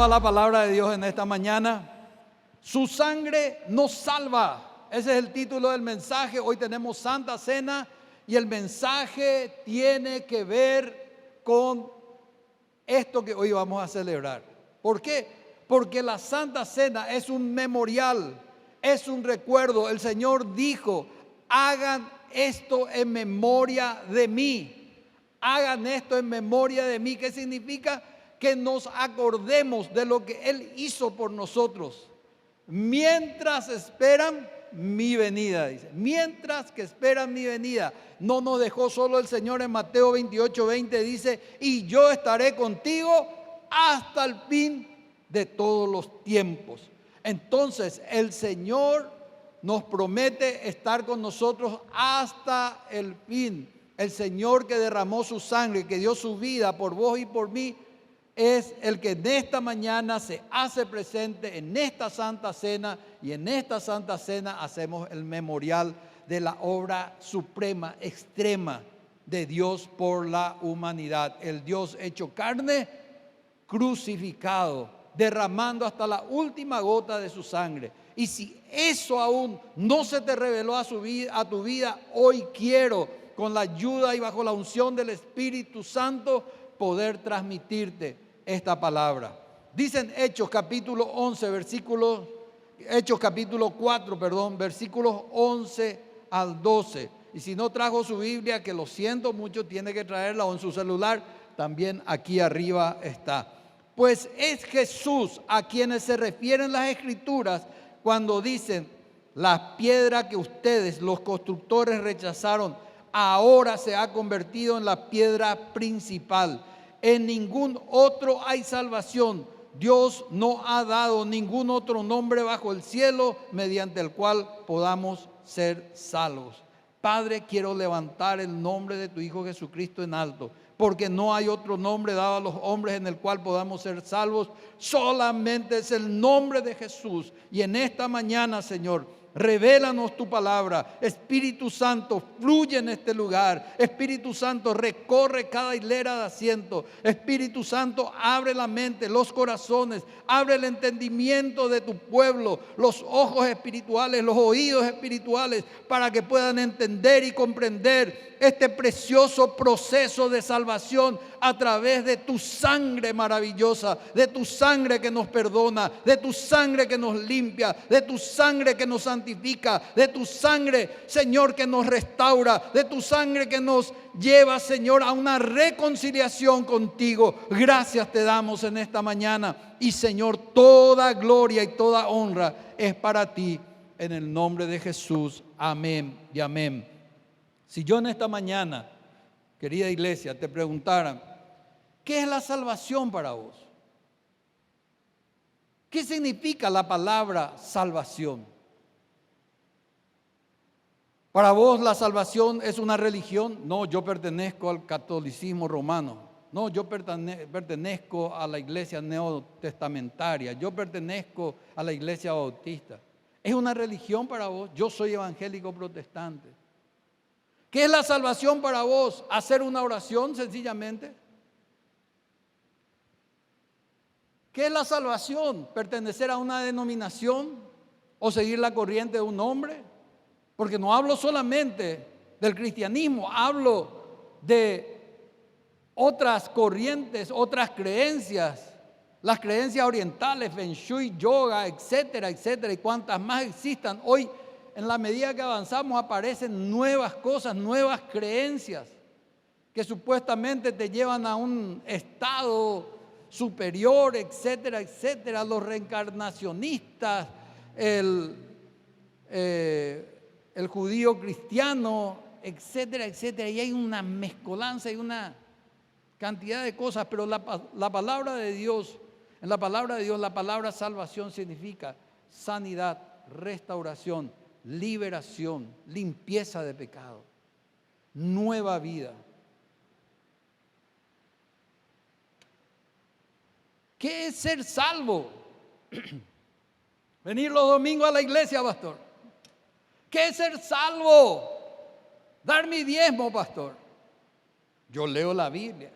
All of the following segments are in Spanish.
Vamos a la palabra de Dios en esta mañana. Su sangre nos salva. Ese es el título del mensaje. Hoy tenemos Santa Cena y el mensaje tiene que ver con esto que hoy vamos a celebrar. ¿Por qué? Porque la Santa Cena es un memorial, es un recuerdo. El Señor dijo: hagan esto en memoria de mí. Hagan esto en memoria de mí. ¿Qué significa? Que nos acordemos de lo que Él hizo por nosotros. Mientras esperan mi venida, dice. Mientras que esperan mi venida. No nos dejó solo el Señor en Mateo 28:20, dice: y yo estaré contigo hasta el fin de todos los tiempos. Entonces el Señor nos promete estar con nosotros hasta el fin. El Señor que derramó su sangre, que dio su vida por vos y por mí, es el que en esta mañana se hace presente en esta Santa Cena. Y en esta Santa Cena hacemos el memorial de la obra suprema, extrema de Dios por la humanidad. El Dios hecho carne, crucificado, derramando hasta la última gota de su sangre. Y si eso aún no se te reveló a tu vida, hoy quiero, con la ayuda y bajo la unción del Espíritu Santo, poder transmitirte esta palabra. Dicen Hechos capítulo 4, versículos 11 al 12. Y si no trajo su Biblia, que lo siento mucho, tiene que traerla, o en su celular, también aquí arriba está. Pues es Jesús a quienes se refieren las Escrituras cuando dicen: la piedra que ustedes, los constructores, rechazaron, ahora se ha convertido en la piedra principal. En ningún otro hay salvación. Dios no ha dado ningún otro nombre bajo el cielo mediante el cual podamos ser salvos. Padre, quiero levantar el nombre de tu Hijo Jesucristo en alto, porque no hay otro nombre dado a los hombres en el cual podamos ser salvos. Solamente es el nombre de Jesús. Y en esta mañana, Señor, revélanos tu palabra. Espíritu Santo, fluye en este lugar. Espíritu Santo, recorre cada hilera de asiento. Espíritu Santo, abre la mente, los corazones, abre el entendimiento de tu pueblo, los ojos espirituales, los oídos espirituales, para que puedan entender y comprender este precioso proceso de salvación a través de tu sangre maravillosa, de tu sangre que nos perdona, de tu sangre que nos limpia, de tu sangre que nos santifica, de tu sangre, Señor, que nos restaura, de tu sangre que nos lleva, Señor, a una reconciliación contigo. Gracias te damos en esta mañana. Y, Señor, toda gloria y toda honra es para ti, en el nombre de Jesús. Amén y amén. Si yo en esta mañana, querida iglesia, te preguntara: ¿qué es la salvación para vos? ¿Qué significa la palabra salvación? ¿Para vos la salvación es una religión? No, yo pertenezco al catolicismo romano. No, yo pertenezco a la iglesia neotestamentaria. Yo pertenezco a la iglesia bautista. ¿Es una religión para vos? Yo soy evangélico protestante. ¿Qué es la salvación para vos? ¿Hacer una oración sencillamente? ¿Qué es la salvación? ¿Pertenecer a una denominación o seguir la corriente de un hombre? Porque no hablo solamente del cristianismo, hablo de otras corrientes, otras creencias, las creencias orientales, Feng Shui, yoga, etcétera, etcétera, y cuantas más existan. Hoy, en la medida que avanzamos, aparecen nuevas cosas, nuevas creencias que supuestamente te llevan a un estado superior, etcétera, etcétera. Los reencarnacionistas, el judío cristiano, etcétera, etcétera. Y hay una mezcolanza y una cantidad de cosas, pero la palabra de Dios, en la palabra de Dios, la palabra salvación significa sanidad, restauración, liberación, limpieza de pecado, nueva vida. ¿Qué es ser salvo? Venir los domingos a la iglesia, pastor. ¿Qué es ser salvo? Dar mi diezmo, pastor. Yo leo la Biblia.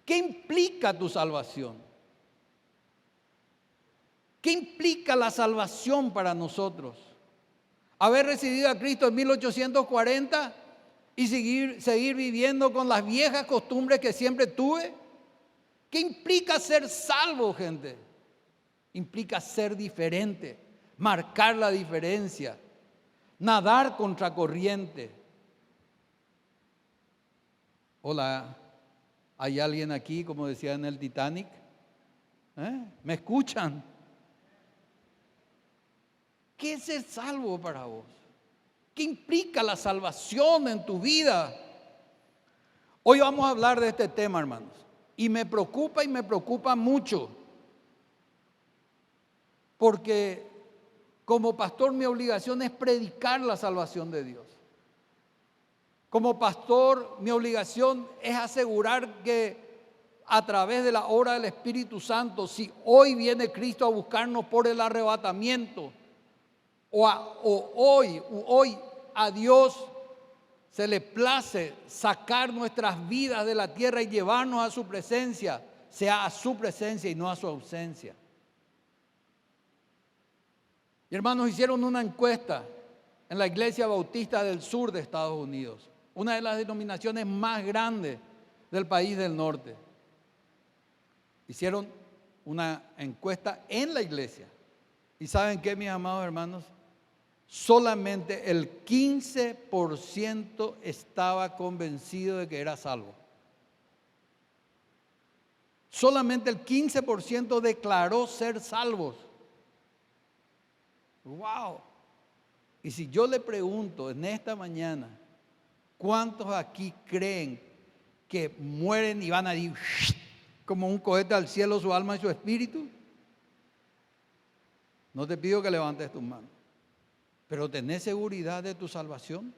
¿Qué implica tu salvación? ¿Qué implica la salvación para nosotros? Haber recibido a Cristo en 1840 y seguir viviendo con las viejas costumbres que siempre tuve. ¿Qué implica ser salvo, gente? Implica ser diferente, marcar la diferencia, nadar contra corriente. Hola, ¿hay alguien aquí, como decía en el Titanic? ¿Me escuchan? ¿Qué es ser salvo para vos? ¿Qué implica la salvación en tu vida? Hoy vamos a hablar de este tema, hermanos. Y me preocupa mucho. Porque como pastor mi obligación es predicar la salvación de Dios. Como pastor mi obligación es asegurar que a través de la obra del Espíritu Santo, si hoy viene Cristo a buscarnos por el arrebatamiento, hoy a Dios se le place sacar nuestras vidas de la tierra y llevarnos a su presencia, sea a su presencia y no a su ausencia. Y hermanos, hicieron una encuesta en la Iglesia Bautista del Sur de Estados Unidos, una de las denominaciones más grandes del país del norte. Hicieron una encuesta en la iglesia. ¿Y saben qué, mis amados hermanos? Solamente el 15% estaba convencido de que era salvo. Solamente el 15% declaró ser salvos. ¡Wow! Y si yo le pregunto en esta mañana, ¿cuántos aquí creen que mueren y van a ir como un cohete al cielo su alma y su espíritu? No te pido que levantes tus manos, pero ¿tenés seguridad de tu salvación?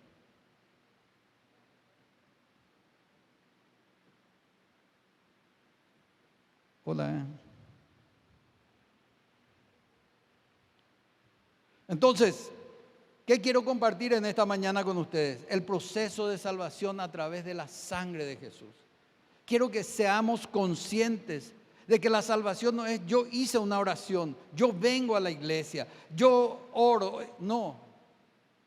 Hola. Entonces, ¿qué quiero compartir en esta mañana con ustedes? El proceso de salvación a través de la sangre de Jesús. Quiero que seamos conscientes de que la salvación no es yo hice una oración, yo vengo a la iglesia, yo oro. No,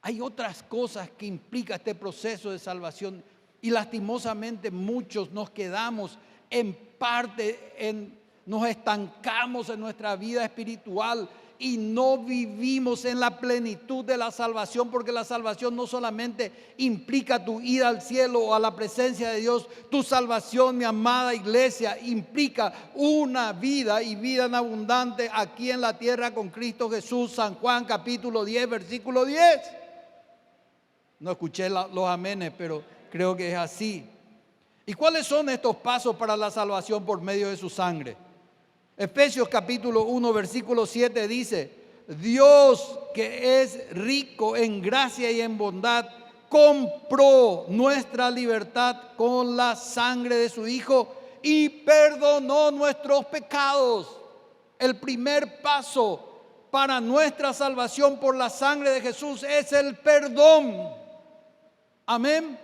hay otras cosas que implica este proceso de salvación y lastimosamente muchos nos quedamos en parte, nos estancamos en nuestra vida espiritual y no vivimos en la plenitud de la salvación, porque la salvación no solamente implica tu ida al cielo o a la presencia de Dios. Tu salvación, mi amada iglesia, implica una vida y vida en abundante aquí en la tierra con Cristo Jesús. San Juan capítulo 10, versículo 10. No escuché los amenes, pero creo que es así. ¿Y cuáles son estos pasos para la salvación por medio de su sangre? Efesios capítulo 1 versículo 7 dice: Dios, que es rico en gracia y en bondad, compró nuestra libertad con la sangre de su Hijo y perdonó nuestros pecados. El primer paso para nuestra salvación por la sangre de Jesús es el perdón. Amén.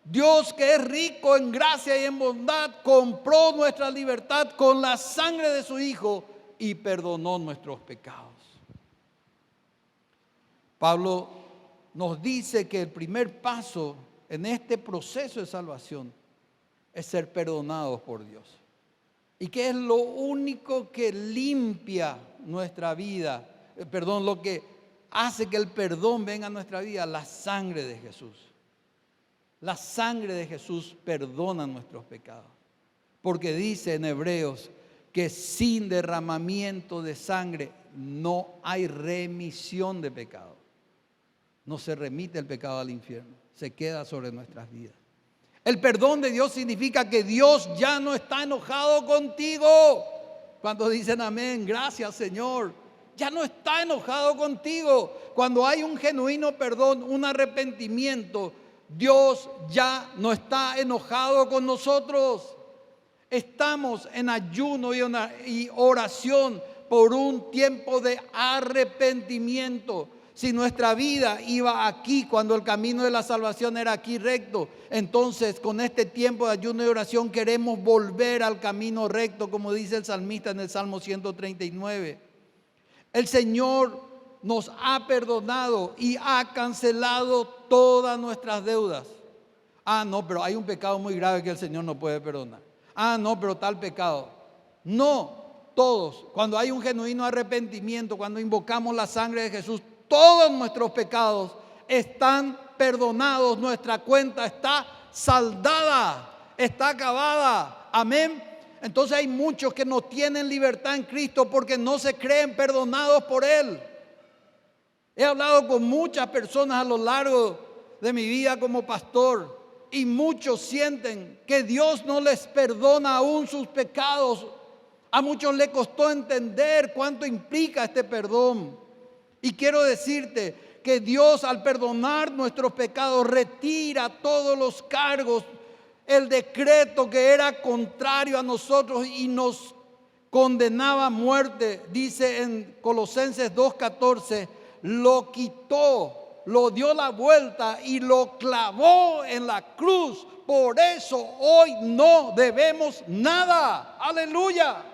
Dios, que es rico en gracia y en bondad, compró nuestra libertad con la sangre de su Hijo y perdonó nuestros pecados. Pablo nos dice que el primer paso en este proceso de salvación es ser perdonados por Dios. Y que es lo único que limpia nuestra vida, lo que hace que el perdón venga a nuestra vida, la sangre de Jesús. La sangre de Jesús perdona nuestros pecados. Porque dice en Hebreos que sin derramamiento de sangre no hay remisión de pecado. No se remite el pecado al infierno, se queda sobre nuestras vidas. El perdón de Dios significa que Dios ya no está enojado contigo. Cuando dicen amén, gracias Señor. Ya no está enojado contigo. Cuando hay un genuino perdón, un arrepentimiento, Dios ya no está enojado con nosotros. Estamos en ayuno y oración por un tiempo de arrepentimiento. Si nuestra vida iba aquí cuando el camino de la salvación era aquí recto, entonces con este tiempo de ayuno y oración queremos volver al camino recto, como dice el salmista en el Salmo 139. El Señor nos ha perdonado y ha cancelado todas nuestras deudas. Ah, no, pero hay un pecado muy grave que el Señor no puede perdonar. Ah, no, pero tal pecado. No, todos. Cuando hay un genuino arrepentimiento, cuando invocamos la sangre de Jesús, todos nuestros pecados están perdonados. Nuestra cuenta está saldada, está acabada. Amén. Entonces hay muchos que no tienen libertad en Cristo porque no se creen perdonados por Él. He hablado con muchas personas a lo largo de mi vida como pastor y muchos sienten que Dios no les perdona aún sus pecados. A muchos les costó entender cuánto implica este perdón. Y quiero decirte que Dios, al perdonar nuestros pecados, retira todos los cargos, el decreto que era contrario a nosotros y nos condenaba a muerte. Dice en Colosenses 2:14, lo quitó, lo dio la vuelta y lo clavó en la cruz. Por eso hoy no debemos nada. Aleluya.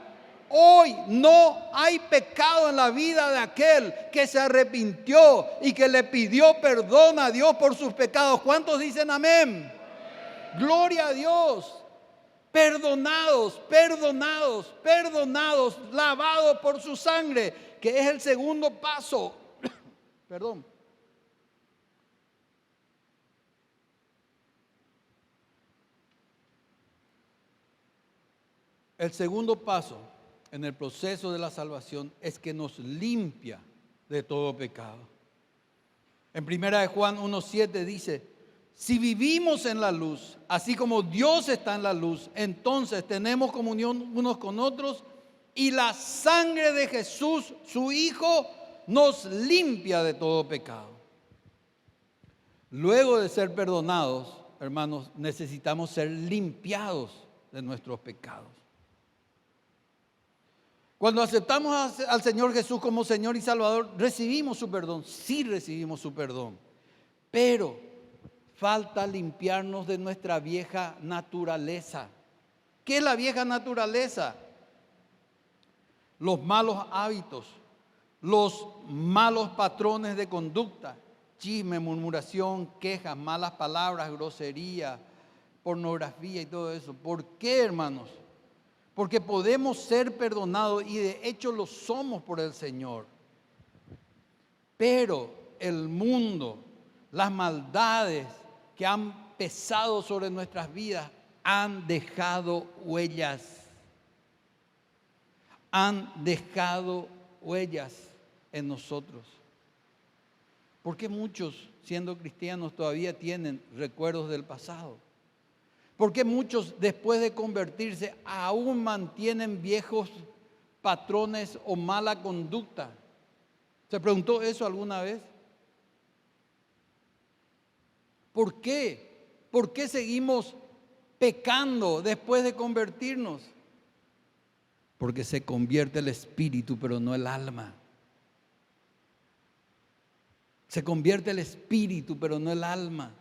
Hoy no hay pecado en la vida de aquel que se arrepintió y que le pidió perdón a Dios por sus pecados. ¿Cuántos dicen amén? Gloria a Dios. Perdonados, perdonados, perdonados, lavados por su sangre, que es el segundo paso. Perdón. El segundo paso en el proceso de la salvación es que nos limpia de todo pecado. En 1 Juan 1:7 dice: si vivimos en la luz, así como Dios está en la luz, entonces tenemos comunión unos con otros y la sangre de Jesús, su Hijo, nos limpia de todo pecado. Luego de ser perdonados, hermanos, necesitamos ser limpiados de nuestros pecados. Cuando aceptamos al Señor Jesús como Señor y Salvador, recibimos su perdón. Sí recibimos su perdón. Pero falta limpiarnos de nuestra vieja naturaleza. ¿Qué es la vieja naturaleza? Los malos hábitos, los malos patrones de conducta, chisme, murmuración, quejas, malas palabras, grosería, pornografía y todo eso. ¿Por qué, hermanos? Porque podemos ser perdonados y de hecho lo somos por el Señor. Pero el mundo, las maldades que han pesado sobre nuestras vidas han dejado huellas. Han dejado huellas en nosotros. ¿Por qué muchos, siendo cristianos, todavía tienen recuerdos del pasado? ¿Por qué muchos, después de convertirse, aún mantienen viejos patrones o mala conducta? ¿Se preguntó eso alguna vez? ¿Por qué? ¿Por qué seguimos pecando después de convertirnos? Porque se convierte el espíritu, pero no el alma. Se convierte el espíritu, pero no el alma.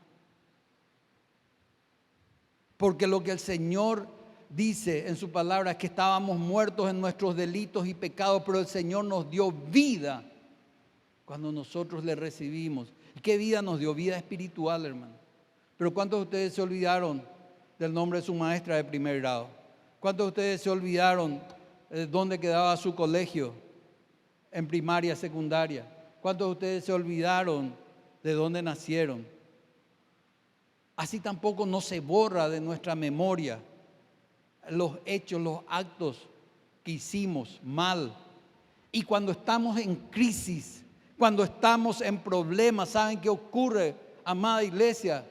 Porque lo que el Señor dice en su palabra es que estábamos muertos en nuestros delitos y pecados, pero el Señor nos dio vida cuando nosotros le recibimos. ¿Y qué vida nos dio? Vida espiritual, hermano. Pero ¿cuántos de ustedes se olvidaron del nombre de su maestra de primer grado? ¿Cuántos de ustedes se olvidaron de dónde quedaba su colegio en primaria, secundaria? ¿Cuántos de ustedes se olvidaron de dónde nacieron? Así tampoco no se borra de nuestra memoria los hechos, los actos que hicimos mal. Y cuando estamos en crisis, cuando estamos en problemas, ¿saben qué ocurre, amada iglesia?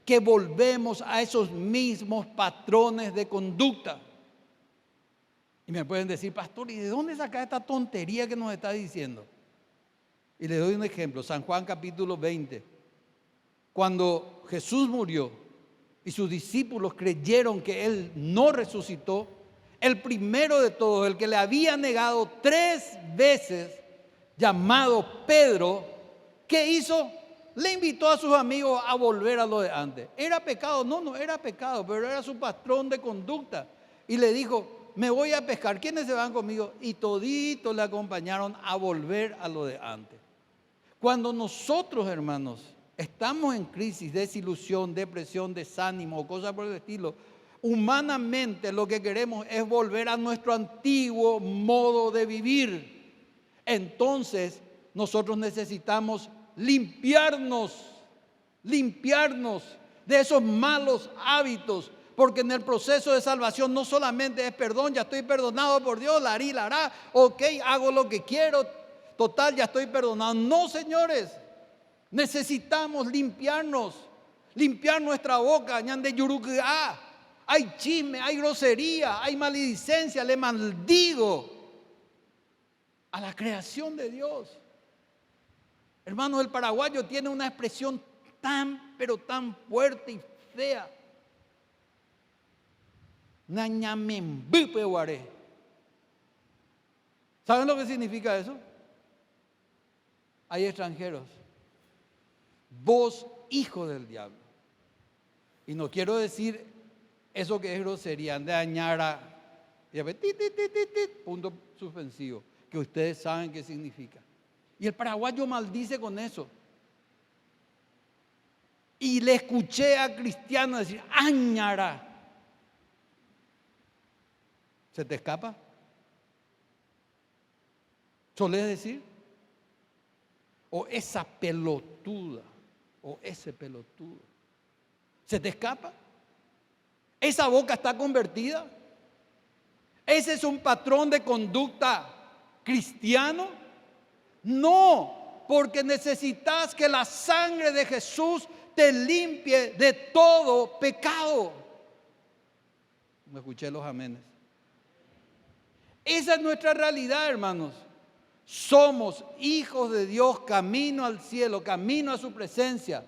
Que volvemos a esos mismos patrones de conducta. Y me pueden decir, pastor, ¿y de dónde saca esta tontería que nos está diciendo? Y les doy un ejemplo, San Juan capítulo 20. Cuando Jesús murió y sus discípulos creyeron que Él no resucitó, el primero de todos, el que le había negado 3 veces, llamado Pedro, ¿qué hizo? Le invitó a sus amigos a volver a lo de antes. ¿Era pecado? No, no era pecado, pero era su patrón de conducta. Y le dijo, me voy a pescar. ¿Quiénes se van conmigo? Y toditos le acompañaron a volver a lo de antes. Cuando nosotros, hermanos, estamos en crisis, desilusión, depresión, desánimo, cosas por el estilo, humanamente lo que queremos es volver a nuestro antiguo modo de vivir. Entonces, nosotros necesitamos limpiarnos de esos malos hábitos, porque en el proceso de salvación no solamente es perdón, ya estoy perdonado por Dios, la hará, ok, hago lo que quiero, total, ya estoy perdonado. No, señores, necesitamos limpiarnos, limpiar nuestra boca. Ñande yuruquá, hay chisme, hay grosería, hay maledicencia, le maldigo a la creación de Dios. Hermanos, el paraguayo tiene una expresión pero tan fuerte y fea. Nañamembupe guaré. ¿Saben lo que significa eso? Hay extranjeros. Vos, hijo del diablo. Y no quiero decir eso que es grosería, de añara, punto suspensivo, que ustedes saben qué significa. Y el paraguayo maldice con eso. Y le escuché a cristianos decir, añara. ¿Se te escapa? ¿Solés decir? O esa pelotuda, o ese pelotudo. ¿Se te escapa? ¿Esa boca está convertida? ¿Ese es un patrón de conducta cristiano? No, porque necesitas que la sangre de Jesús te limpie de todo pecado. Me escuché los amenes. Esa es nuestra realidad, hermanos. Somos hijos de Dios, camino al cielo, camino a su presencia,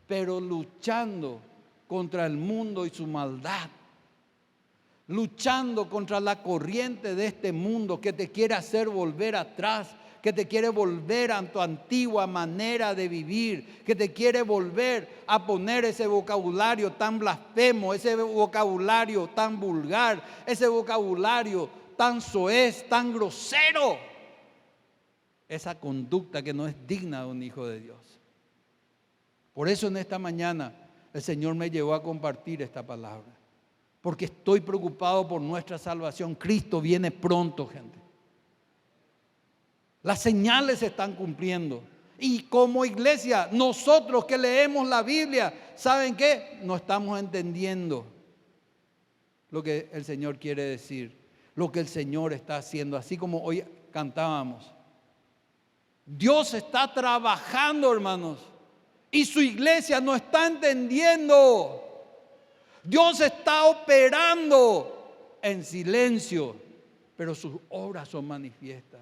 pero luchando contra el mundo y su maldad, luchando contra la corriente de este mundo que te quiere hacer volver atrás, que te quiere volver a tu antigua manera de vivir, que te quiere volver a poner ese vocabulario tan blasfemo, ese vocabulario tan vulgar, ese vocabulario tan soez, tan grosero, esa conducta que no es digna de un hijo de Dios. Por eso en esta mañana el Señor me llevó a compartir esta palabra, porque estoy preocupado por nuestra salvación. Cristo viene pronto, gente. Las señales se están cumpliendo. Y como iglesia, nosotros que leemos la Biblia, ¿saben qué? No estamos entendiendo lo que el Señor quiere decir, lo que el Señor está haciendo. Así como hoy cantábamos, Dios está trabajando, hermanos, y su iglesia no está entendiendo. Dios está operando en silencio, pero sus obras son manifiestas.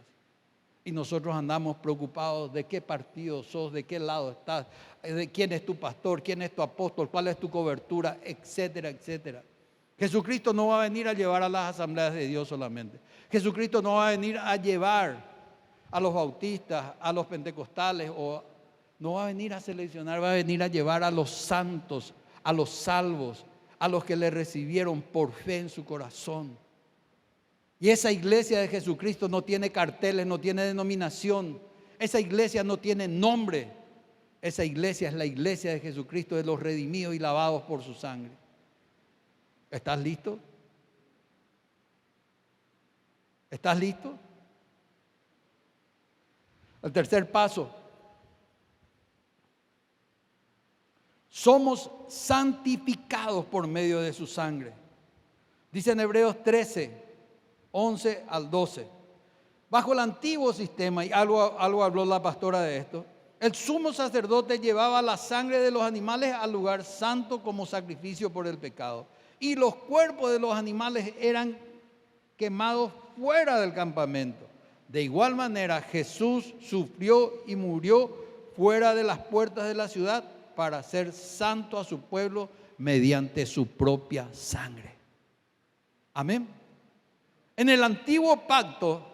Y nosotros andamos preocupados de qué partido sos, de qué lado estás, de quién es tu pastor, quién es tu apóstol, cuál es tu cobertura, etcétera, etcétera. Jesucristo no va a venir a llevar a las asambleas de Dios solamente. Jesucristo no va a venir a llevar a los bautistas, a los pentecostales, o no va a venir a seleccionar, va a venir a llevar a los santos, a los salvos, a los que le recibieron por fe en su corazón. Y esa iglesia de Jesucristo no tiene carteles, no tiene denominación. Esa iglesia no tiene nombre. Esa iglesia es la iglesia de Jesucristo, de los redimidos y lavados por su sangre. ¿Estás listo? ¿Estás listo? El tercer paso. Somos santificados por medio de su sangre. Dice en Hebreos 13, 11 al 12. Bajo el antiguo sistema, y algo habló la pastora de esto, el sumo sacerdote llevaba la sangre de los animales al lugar santo como sacrificio por el pecado. Y los cuerpos de los animales eran quemados fuera del campamento. De igual manera, Jesús sufrió y murió fuera de las puertas de la ciudad para hacer santo a su pueblo mediante su propia sangre. Amén. En el antiguo pacto,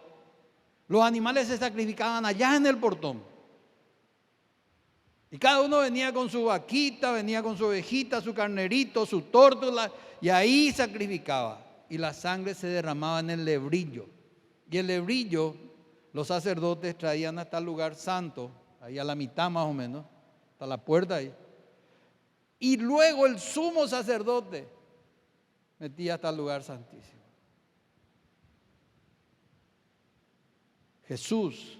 los animales se sacrificaban allá en el portón. Y cada uno venía con su vaquita, venía con su ovejita, su carnerito, su tórtola, y ahí sacrificaba. y la sangre se derramaba en el lebrillo. Y el lebrillo los sacerdotes traían hasta el lugar santo, ahí a la mitad más o menos, hasta la puerta ahí. Y luego el sumo sacerdote metía hasta el lugar santísimo. Jesús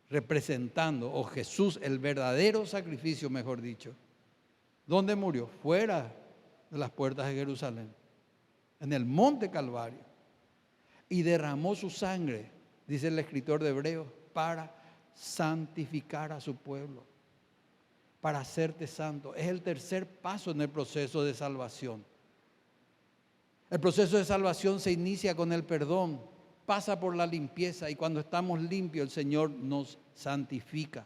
representando, o Jesús, el verdadero sacrificio, mejor dicho, ¿dónde murió? Fuera de las puertas de Jerusalén, en el monte Calvario, y derramó su sangre, dice el escritor de Hebreos, para santificar a su pueblo, para hacerte santo. Es el tercer paso en el proceso de salvación. El proceso de salvación se inicia con el perdón, pasa por la limpieza, y cuando estamos limpios el Señor nos santifica,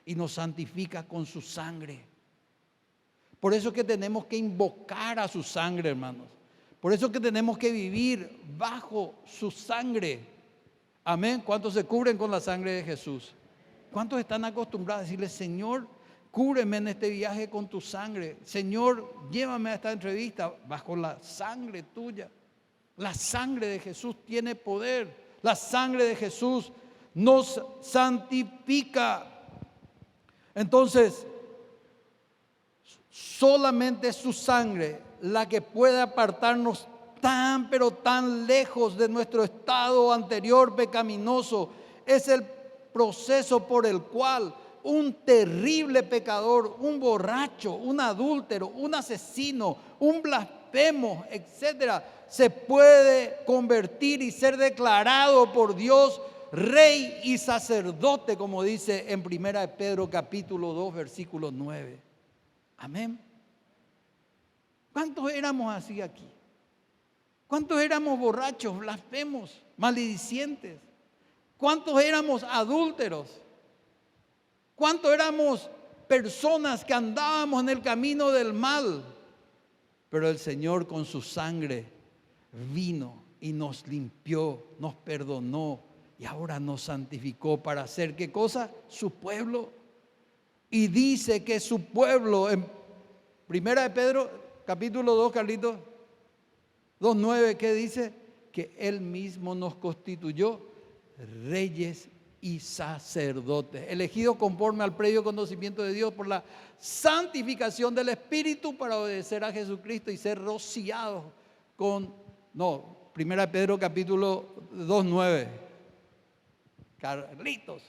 y nos santifica con su sangre. Por eso que tenemos que invocar a su sangre, hermanos. Por eso que tenemos que vivir bajo su sangre. Amén. ¿Cuántos se cubren con la sangre de Jesús? ¿Cuántos están acostumbrados a decirle: Señor, cúbreme en este viaje con tu sangre? Señor, llévame a esta entrevista bajo la sangre tuya. La sangre de Jesús tiene poder. La sangre de Jesús nos santifica. Entonces, solamente su sangre la que puede apartarnos tan pero tan lejos de nuestro estado anterior pecaminoso. Es el proceso por el cual un terrible pecador, un borracho, un adúltero, un asesino, un blasfemo, etcétera, se puede convertir y ser declarado por Dios rey y sacerdote, como dice en 1 Pedro capítulo 2 versículo 9. Amén. ¿Cuántos éramos así aquí? ¿Cuántos éramos borrachos, blasfemos, maledicientes? ¿Cuántos éramos adúlteros? ¿Cuántos éramos personas que andábamos en el camino del mal? Pero el Señor con su sangre vino y nos limpió, nos perdonó y ahora nos santificó para hacer ¿qué cosa? Su pueblo. Y dice que su pueblo, en 1 Pedro capítulo 2, Carlitos, 2:9, ¿qué dice? Que Él mismo nos constituyó reyes y sacerdotes, elegidos conforme al previo conocimiento de Dios por la santificación del Espíritu para obedecer a Jesucristo y ser rociados con, 1 Pedro capítulo 2:9. Carlitos.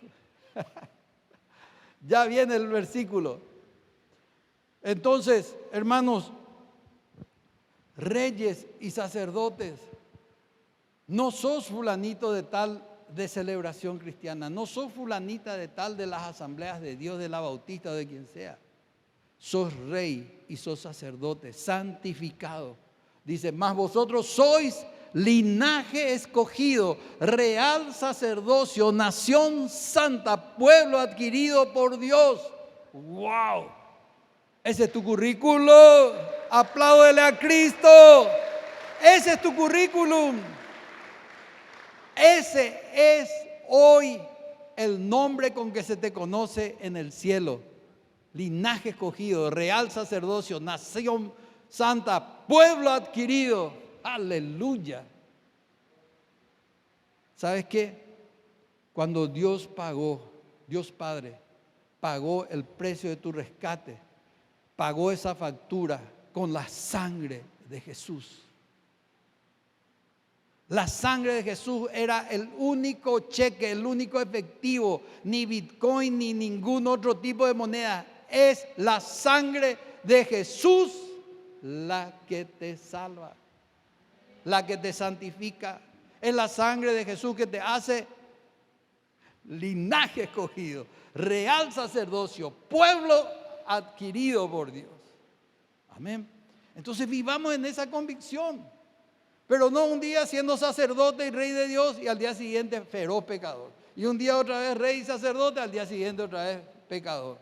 Ya viene el versículo. Entonces, hermanos, reyes y sacerdotes, no sos fulanito de tal de celebración cristiana, no sos fulanita de tal de las asambleas de Dios, de la bautista o de quien sea. Sos rey y sos sacerdote, santificado. Dice, mas vosotros sois linaje escogido, real sacerdocio, nación santa, pueblo adquirido por Dios. ¡Wow! Ese es tu currículum. Apláudele a Cristo. Ese es tu currículum. Ese es hoy el nombre con que se te conoce en el cielo. Linaje escogido, real sacerdocio, nación santa, pueblo adquirido. Aleluya. ¿Sabes qué? Cuando Dios pagó, Dios Padre, pagó el precio de tu rescate, pagó esa factura con la sangre de Jesús. La sangre de Jesús era el único cheque, el único efectivo, ni Bitcoin ni ningún otro tipo de moneda. Es la sangre de Jesús la que te salva, la que te santifica. Es la sangre de Jesús que te hace linaje escogido, real sacerdocio, pueblo adquirido por Dios. Amén. Entonces vivamos en esa convicción, pero no un día siendo sacerdote y rey de Dios y al día siguiente feroz pecador, y un día otra vez rey y sacerdote, al día siguiente otra vez pecador.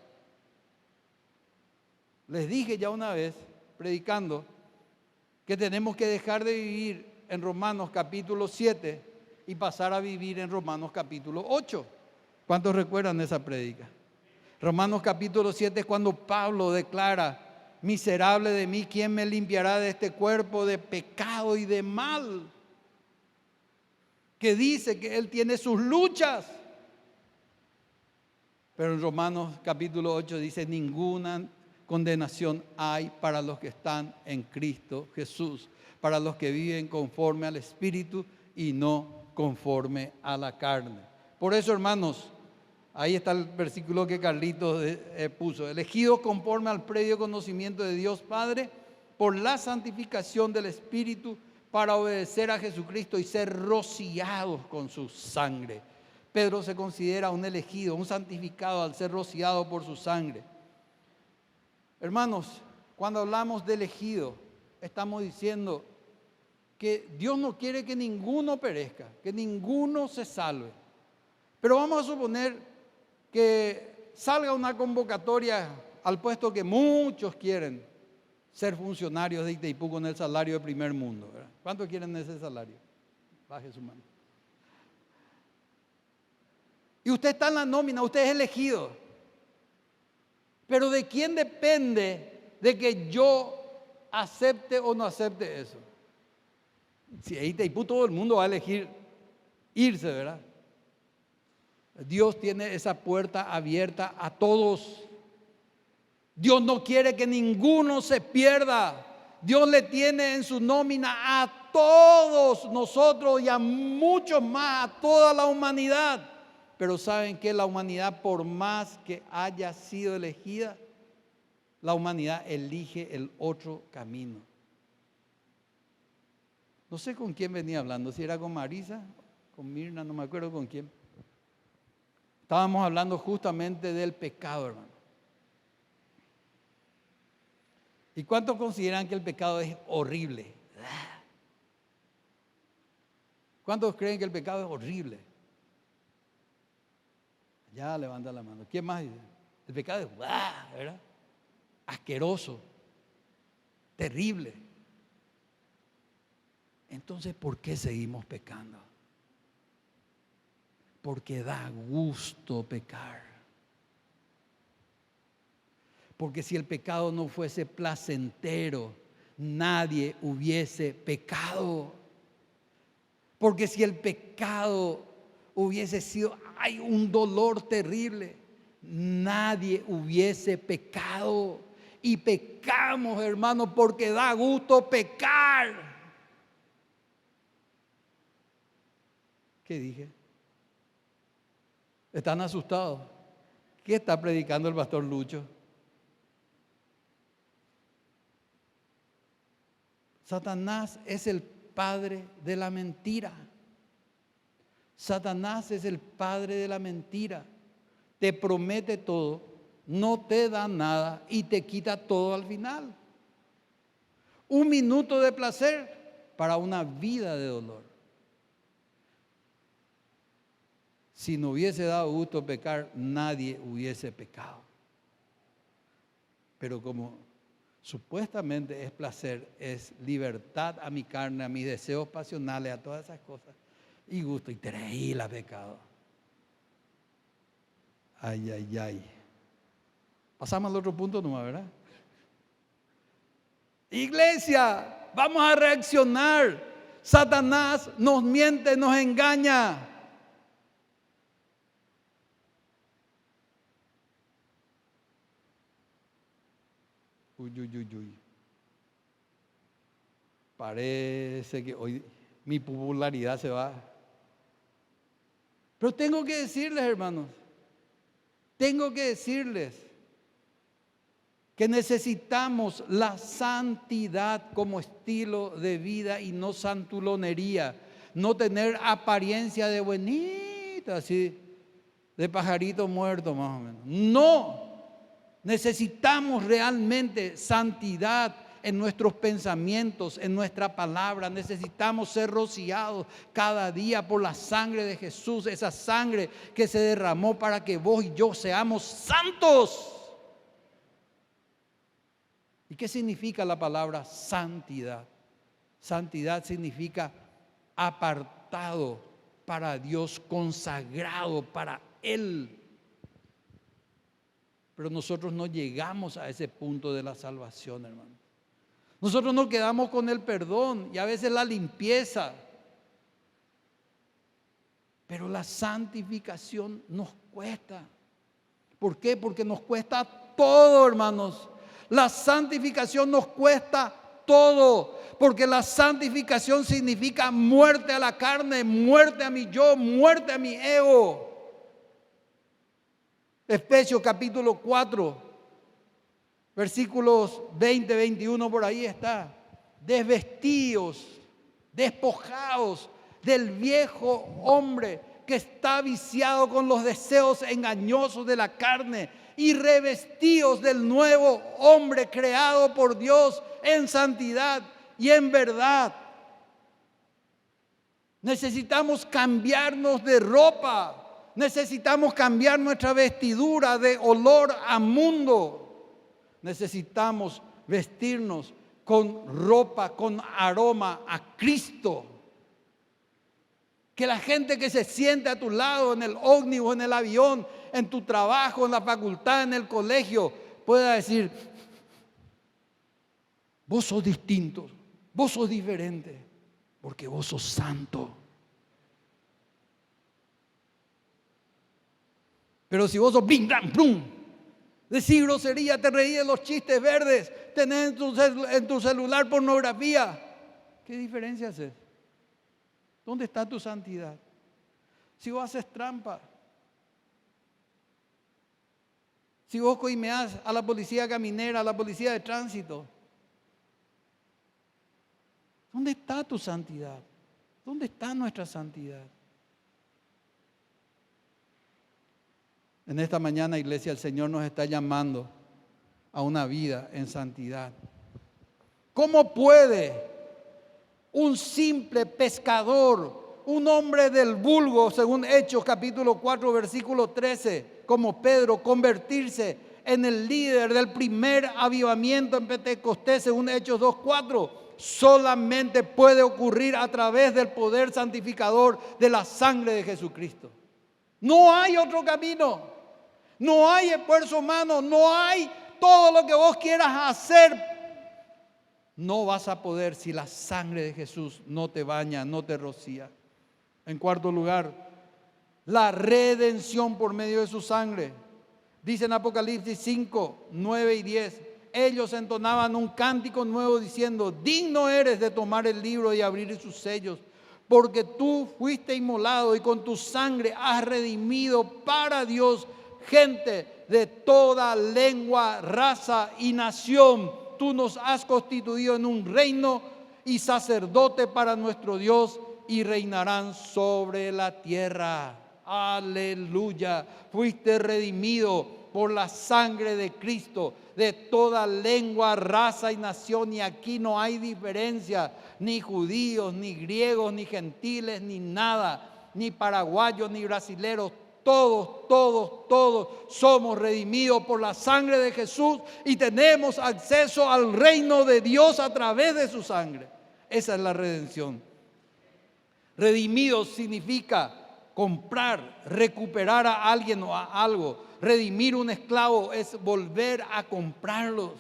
Les dije ya una vez predicando que tenemos que dejar de vivir en Romanos capítulo 7 y pasar a vivir en Romanos capítulo 8. ¿Cuántos recuerdan esa prédica? Romanos capítulo 7 es cuando Pablo declara: miserable de mí, ¿quién me limpiará de este cuerpo de pecado y de mal? Que dice que Él tiene sus luchas. Pero en Romanos capítulo 8 dice, ninguna condenación hay para los que están en Cristo Jesús, para los que viven conforme al Espíritu y no conforme a la carne. Por eso, hermanos, ahí está el versículo que Carlitos puso. Elegidos conforme al previo conocimiento de Dios Padre, por la santificación del Espíritu, para obedecer a Jesucristo y ser rociados con su sangre. Pedro se considera un elegido, un santificado al ser rociado por su sangre. Hermanos, cuando hablamos de elegido, estamos diciendo que Dios no quiere que ninguno perezca, que ninguno se salve. Pero vamos a suponer que salga una convocatoria al puesto que muchos quieren, ser funcionarios de Itaipú con el salario de primer mundo, ¿verdad? ¿Cuántos quieren ese salario? Baje su mano. Y usted está en la nómina, usted es elegido. Pero ¿de quién depende de que yo acepte o no acepte eso? Si ahí Itaipú todo el mundo va a elegir irse, ¿verdad? Dios tiene esa puerta abierta a todos. Dios no quiere que ninguno se pierda. Dios le tiene en su nómina a todos nosotros y a muchos más, a toda la humanidad. Pero ¿saben qué? La humanidad, por más que haya sido elegida, la humanidad elige el otro camino. No sé con quién venía hablando, si era con Marisa, con Mirna, no me acuerdo con quién. Estábamos hablando justamente del pecado, hermano. ¿Y cuántos consideran que el pecado es horrible? ¿Cuántos creen que el pecado es horrible? Ya levanta la mano. ¿Quién más dice? El pecado es ¿verdad? Asqueroso, terrible. Entonces, ¿por qué seguimos pecando? Porque da gusto pecar. Porque si el pecado no fuese placentero, nadie hubiese pecado. Porque si el pecado hubiese sido, hay un dolor terrible, nadie hubiese pecado. Y pecamos, hermanos, porque da gusto pecar. ¿Qué dije? ¿Están asustados? ¿Qué está predicando el pastor Lucho? Satanás es el padre de la mentira. Satanás es el padre de la mentira. Te promete todo, no te da nada y te quita todo al final. Un minuto de placer para una vida de dolor. Si no hubiese dado gusto pecar, nadie hubiese pecado. Pero como supuestamente es placer, es libertad a mi carne, a mis deseos pasionales, a todas esas cosas, y gusto, y terrible pecado. Ay, ay, ay. Pasamos al otro punto nomás, ¿verdad? Iglesia, vamos a reaccionar. Satanás nos miente, nos engaña. Uy, uy, uy, uy. Parece que hoy mi popularidad se va. Pero tengo que decirles, hermanos, tengo que decirles que necesitamos la santidad como estilo de vida y no santulonería, no tener apariencia de buenita, así, de pajarito muerto más o menos. No. Necesitamos realmente santidad en nuestros pensamientos, en nuestra palabra. Necesitamos ser rociados cada día por la sangre de Jesús, esa sangre que se derramó para que vos y yo seamos santos. ¿Y qué significa la palabra santidad? Santidad significa apartado para Dios, consagrado para Él. Pero nosotros no llegamos a ese punto de la salvación, hermano. Nosotros nos quedamos con el perdón y a veces la limpieza. Pero la santificación nos cuesta. ¿Por qué? Porque nos cuesta todo, hermanos. La santificación nos cuesta todo. Porque la santificación significa muerte a la carne, muerte a mi yo, muerte a mi ego. Efesios capítulo 4, versículos 20, 21, por ahí está. Desvestíos, despojaos del viejo hombre que está viciado con los deseos engañosos de la carne y revestíos del nuevo hombre creado por Dios en santidad y en verdad. Necesitamos cambiarnos de ropa. Necesitamos cambiar nuestra vestidura de olor a mundo. Necesitamos vestirnos con ropa, con aroma a Cristo. Que la gente que se siente a tu lado en el ómnibus, en el avión, en tu trabajo, en la facultad, en el colegio, pueda decir: vos sos distinto, vos sos diferente, porque vos sos santo. Pero si vos sos bling, blang, plum, decís grosería, te reís de los chistes verdes, tenés en tu celular pornografía, ¿qué diferencia haces? ¿Dónde está tu santidad? Si vos haces trampa, si vos coimeás a la policía caminera, a la policía de tránsito, ¿dónde está tu santidad? ¿Dónde está nuestra santidad? En esta mañana, iglesia, el Señor nos está llamando a una vida en santidad. ¿Cómo puede un simple pescador, un hombre del vulgo, según Hechos capítulo 4, versículo 13, como Pedro, convertirse en el líder del primer avivamiento en Pentecostés, según Hechos 2:4? Solamente puede ocurrir a través del poder santificador de la sangre de Jesucristo. No hay otro camino. No hay esfuerzo humano, no hay todo lo que vos quieras hacer. No vas a poder si la sangre de Jesús no te baña, no te rocía. En cuarto lugar, la redención por medio de su sangre. Dice en Apocalipsis 5, 9 y 10. Ellos entonaban un cántico nuevo diciendo: digno eres de tomar el libro y abrir sus sellos, porque tú fuiste inmolado y con tu sangre has redimido para Dios gente de toda lengua, raza y nación. Tú nos has constituido en un reino y sacerdote para nuestro Dios, y reinarán sobre la tierra. Aleluya. Fuiste redimido por la sangre de Cristo, de toda lengua, raza y nación. Y aquí no hay diferencia, ni judíos, ni griegos, ni gentiles, ni nada, ni paraguayos, ni brasileros. Todos somos redimidos por la sangre de Jesús y tenemos acceso al reino de Dios a través de su sangre. Esa es la redención. Redimido significa comprar, recuperar a alguien o a algo. Redimir un esclavo es volver a comprarlos.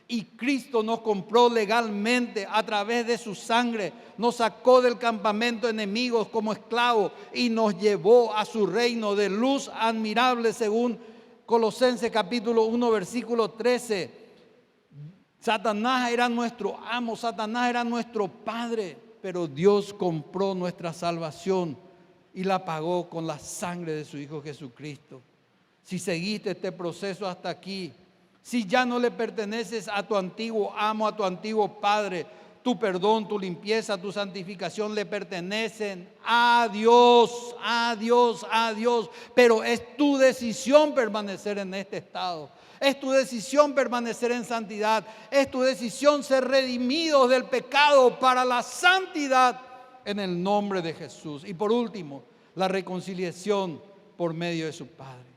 Y Cristo nos compró legalmente a través de su sangre. Nos sacó del campamento enemigos como esclavos y nos llevó a su reino de luz admirable, según Colosenses capítulo 1, versículo 13. Satanás era nuestro amo, Satanás era nuestro padre, pero Dios compró nuestra salvación y la pagó con la sangre de su Hijo Jesucristo. Si seguiste este proceso hasta aquí, si ya no le perteneces a tu antiguo amo, a tu antiguo padre, tu perdón, tu limpieza, tu santificación le pertenecen a Dios, a Dios, a Dios. Pero es tu decisión permanecer en este estado. Es tu decisión permanecer en santidad. Es tu decisión ser redimidos del pecado para la santidad en el nombre de Jesús. Y por último, la reconciliación por medio de su Padre.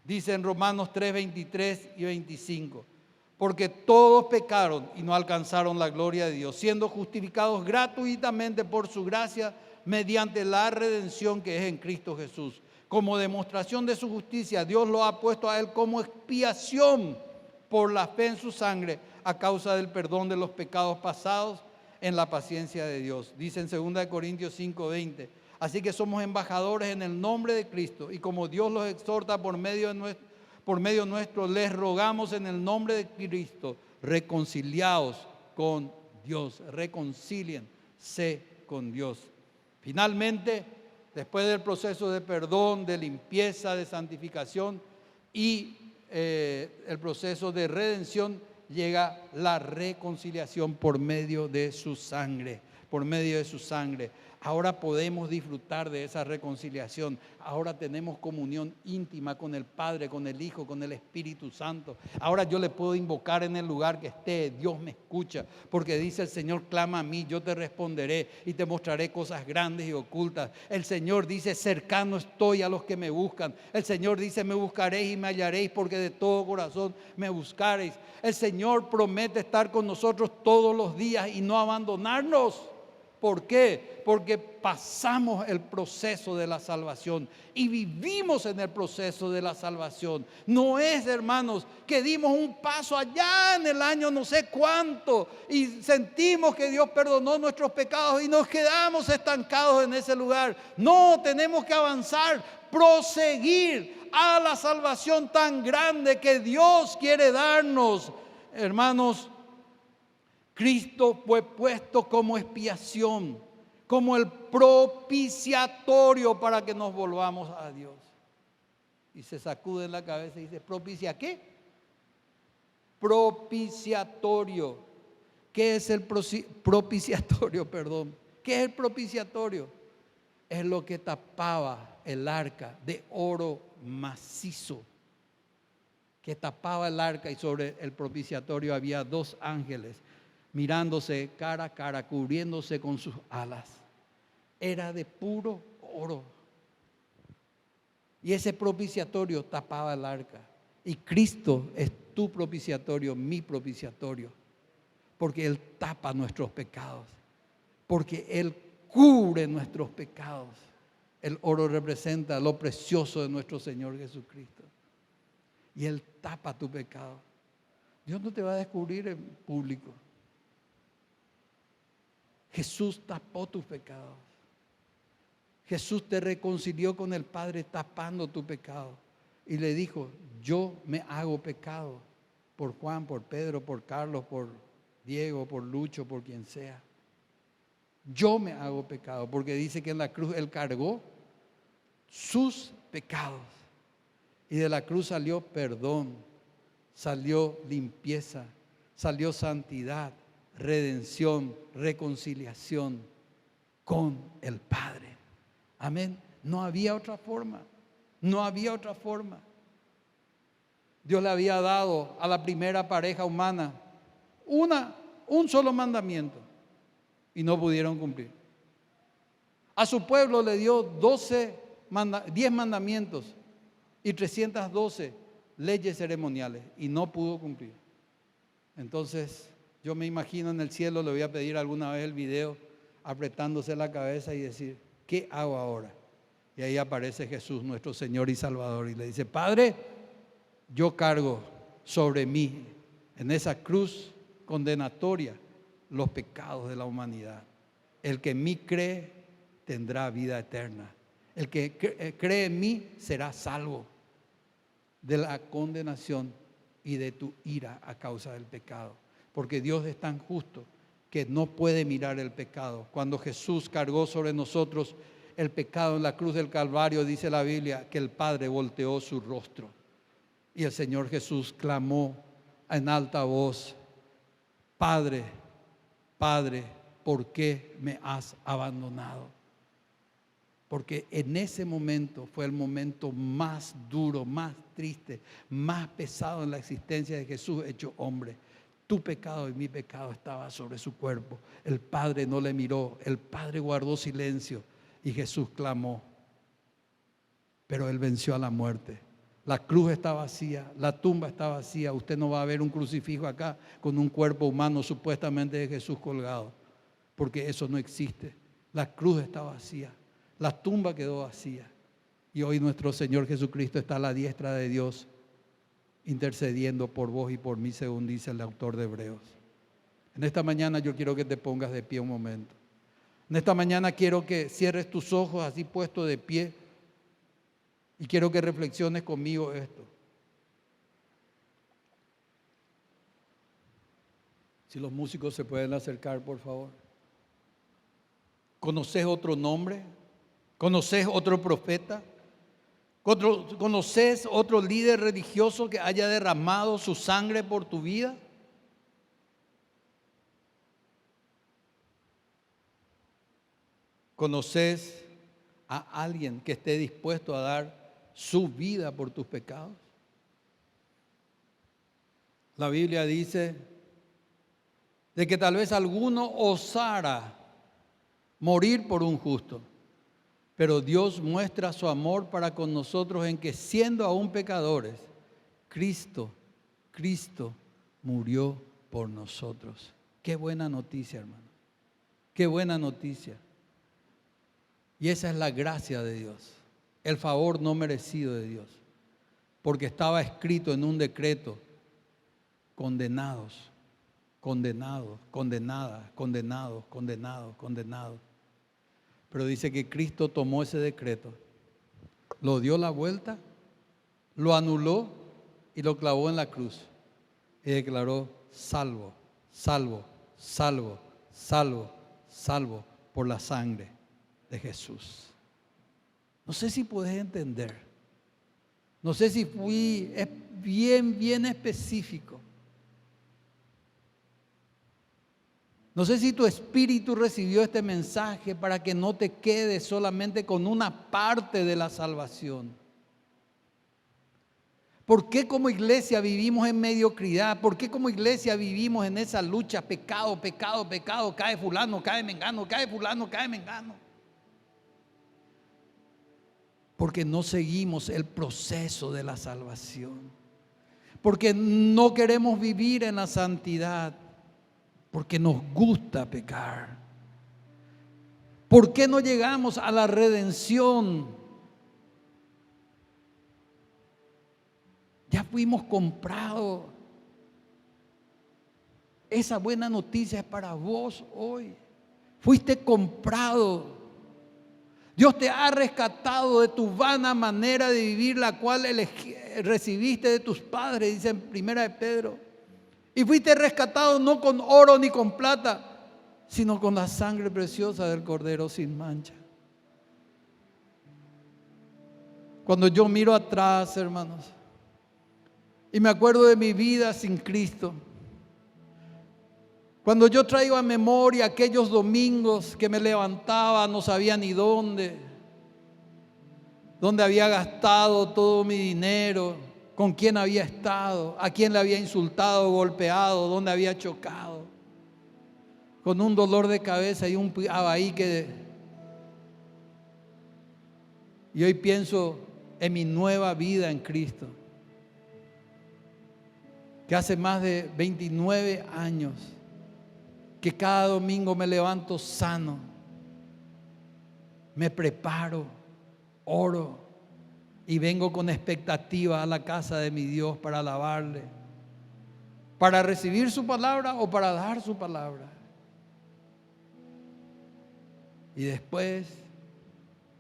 Dice en Romanos 3, 23 y 25. Porque todos pecaron y no alcanzaron la gloria de Dios, siendo justificados gratuitamente por su gracia mediante la redención que es en Cristo Jesús, como demostración de su justicia, Dios lo ha puesto a él como expiación por la fe en su sangre a causa del perdón de los pecados pasados en la paciencia de Dios. Dice en 2 Corintios 5:20. Así que somos embajadores en el nombre de Cristo y como Dios los exhorta por medio nuestro, les rogamos en el nombre de Cristo, reconciliaos con Dios, reconcíliense con Dios. Finalmente, después del proceso de perdón, de limpieza, de santificación y el proceso de redención, llega la reconciliación por medio de su sangre, por medio de su sangre. Ahora podemos disfrutar de esa reconciliación. Ahora tenemos comunión íntima con el Padre, con el Hijo, con el Espíritu Santo. Ahora yo le puedo invocar en el lugar que esté. Dios me escucha, porque dice el Señor, clama a mí, yo te responderé y te mostraré cosas grandes y ocultas. El Señor dice, cercano estoy a los que me buscan. El Señor dice, me buscaréis y me hallaréis, porque de todo corazón me buscaréis. El Señor promete estar con nosotros todos los días y no abandonarnos. ¿Por qué? Porque pasamos el proceso de la salvación y vivimos en el proceso de la salvación. No es, hermanos, que dimos un paso allá en el año no sé cuánto y sentimos que Dios perdonó nuestros pecados y nos quedamos estancados en ese lugar. No, tenemos que avanzar, proseguir a la salvación tan grande que Dios quiere darnos. Hermanos, Cristo fue puesto como expiación, como el propiciatorio para que nos volvamos a Dios. Y se sacude la cabeza y dice, ¿propicia qué? Propiciatorio. ¿Qué es el propiciatorio? ¿Qué es el propiciatorio? Es lo que tapaba el arca de oro macizo, que tapaba el arca, y sobre el propiciatorio había 2 ángeles mirándose cara a cara, cubriéndose con sus alas. Era de puro oro. Y ese propiciatorio tapaba el arca. Y Cristo es tu propiciatorio, mi propiciatorio. Porque Él tapa nuestros pecados. Porque Él cubre nuestros pecados. El oro representa lo precioso de nuestro Señor Jesucristo. Y Él tapa tu pecado. Dios no te va a descubrir en público. Jesús tapó tus pecados. Jesús te reconcilió con el Padre tapando tu pecado. Y le dijo, yo me hago pecado por Juan, por Pedro, por Carlos, por Diego, por Lucho, por quien sea. Yo me hago pecado, porque dice que en la cruz Él cargó sus pecados. Y de la cruz salió perdón, salió limpieza, salió santidad, redención, reconciliación con el Padre. Amén. No había otra forma. No había otra forma. Dios le había dado a la primera pareja humana un solo mandamiento y no pudieron cumplir. A su pueblo le dio 10 mandamientos y 312 leyes ceremoniales y no pudo cumplir. Entonces, yo me imagino en el cielo, le voy a pedir alguna vez el video apretándose la cabeza y decir, ¿qué hago ahora? Y ahí aparece Jesús, nuestro Señor y Salvador, y le dice, Padre, yo cargo sobre mí en esa cruz condenatoria los pecados de la humanidad. El que en mí cree tendrá vida eterna. El que cree en mí será salvo de la condenación y de tu ira a causa del pecado. Porque Dios es tan justo que no puede mirar el pecado. Cuando Jesús cargó sobre nosotros el pecado en la cruz del Calvario, dice la Biblia que el Padre volteó su rostro. Y el Señor Jesús clamó en alta voz, Padre, Padre, ¿por qué me has abandonado? Porque en ese momento fue el momento más duro, más triste, más pesado en la existencia de Jesús hecho hombre. Tu pecado y mi pecado estaba sobre su cuerpo. El Padre no le miró, el Padre guardó silencio y Jesús clamó. Pero Él venció a la muerte. La cruz está vacía, la tumba está vacía. Usted no va a ver un crucifijo acá con un cuerpo humano supuestamente de Jesús colgado, porque eso no existe. La cruz está vacía, la tumba quedó vacía. Y hoy nuestro Señor Jesucristo está a la diestra de Dios, intercediendo por vos y por mí, según dice el autor de Hebreos. En esta mañana yo quiero que te pongas de pie un momento. En esta mañana quiero que cierres tus ojos así puesto de pie y quiero que reflexiones conmigo esto. Si los músicos se pueden acercar, por favor. ¿Conoces otro nombre? ¿Conoces otro profeta? ¿Conoces otro líder religioso que haya derramado su sangre por tu vida? ¿Conoces a alguien que esté dispuesto a dar su vida por tus pecados? La Biblia dice de que tal vez alguno osara morir por un justo, pero Dios muestra su amor para con nosotros en que siendo aún pecadores, Cristo murió por nosotros. Qué buena noticia, hermano. Qué buena noticia. Y esa es la gracia de Dios, el favor no merecido de Dios, porque estaba escrito en un decreto: condenados, condenados, condenadas, condenados, condenados, condenados. Pero dice que Cristo tomó ese decreto, lo dio la vuelta, lo anuló y lo clavó en la cruz y declaró: salvo, salvo, salvo, salvo, salvo por la sangre de Jesús. No sé si puedes entender. No sé si fui bien específico. No sé si tu espíritu recibió este mensaje para que no te quedes solamente con una parte de la salvación. ¿Por qué como iglesia vivimos en mediocridad? ¿Por qué como iglesia vivimos en esa lucha? Pecado, pecado, pecado. Cae fulano, cae mengano, cae fulano, cae mengano. Porque no seguimos el proceso de la salvación. Porque no queremos vivir en la santidad. Porque nos gusta pecar. ¿Por qué no llegamos a la redención? Ya fuimos comprados. Esa buena noticia es para vos hoy. Fuiste comprado. Dios te ha rescatado de tu vana manera de vivir, la cual recibiste de tus padres, dice en 1 de Pedro. Y fuiste rescatado no con oro ni con plata, sino con la sangre preciosa del Cordero sin mancha. Cuando yo miro atrás, hermanos, y me acuerdo de mi vida sin Cristo, cuando yo traigo a memoria aquellos domingos que me levantaba, no sabía ni dónde había gastado todo mi dinero, con quién había estado, a quién le había insultado, golpeado, dónde había chocado, con un dolor de cabeza y un abaí y hoy pienso en mi nueva vida en Cristo, que hace más de 29 años que cada domingo me levanto sano, me preparo, oro y vengo con expectativa a la casa de mi Dios para alabarle, para recibir su palabra o para dar su palabra. Y después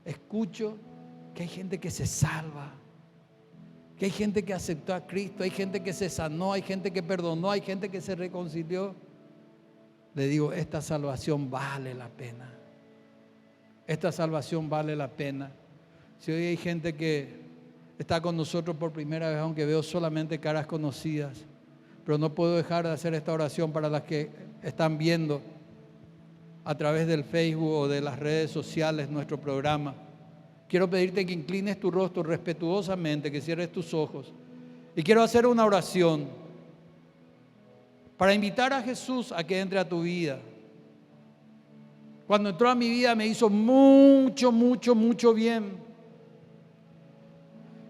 escucho que hay gente que se salva, que hay gente que aceptó a Cristo, hay gente que se sanó, hay gente que perdonó, hay gente que se reconcilió. Le digo, esta salvación vale la pena. Esta salvación vale la pena. Si hoy hay gente que está con nosotros por primera vez, aunque veo solamente caras conocidas, pero no puedo dejar de hacer esta oración para las que están viendo a través del Facebook o de las redes sociales nuestro programa. Quiero pedirte que inclines tu rostro respetuosamente, que cierres tus ojos. Y quiero hacer una oración para invitar a Jesús a que entre a tu vida. Cuando entró a mi vida me hizo mucho, mucho, mucho bien.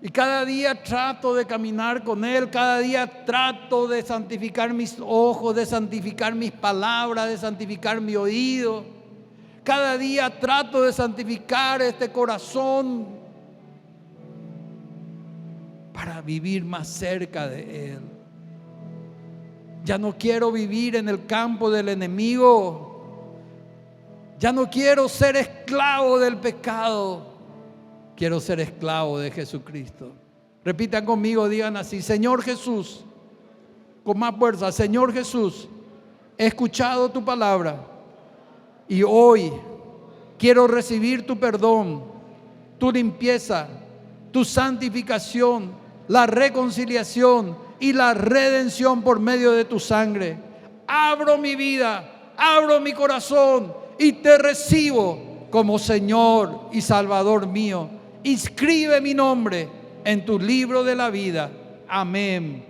Y cada día trato de caminar con Él, cada día trato de santificar mis ojos, de santificar mis palabras, de santificar mi oído. Cada día trato de santificar este corazón para vivir más cerca de Él. Ya no quiero vivir en el campo del enemigo. Ya no quiero ser esclavo del pecado. Quiero ser esclavo de Jesucristo. Repitan conmigo, digan así: Señor Jesús, con más fuerza, Señor Jesús, he escuchado tu palabra y hoy quiero recibir tu perdón, tu limpieza, tu santificación, la reconciliación y la redención por medio de tu sangre. Abro mi vida, abro mi corazón y te recibo como Señor y Salvador mío. Inscribe mi nombre en tu libro de la vida. Amén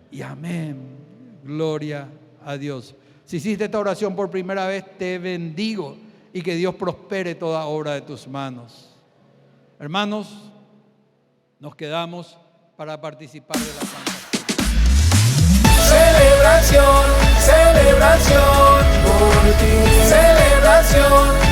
y amén. Gloria a Dios. Si hiciste esta oración por primera vez, te bendigo y que Dios prospere toda obra de tus manos. Hermanos, nos quedamos para participar de la Santa Celebración, celebración por ti, celebración.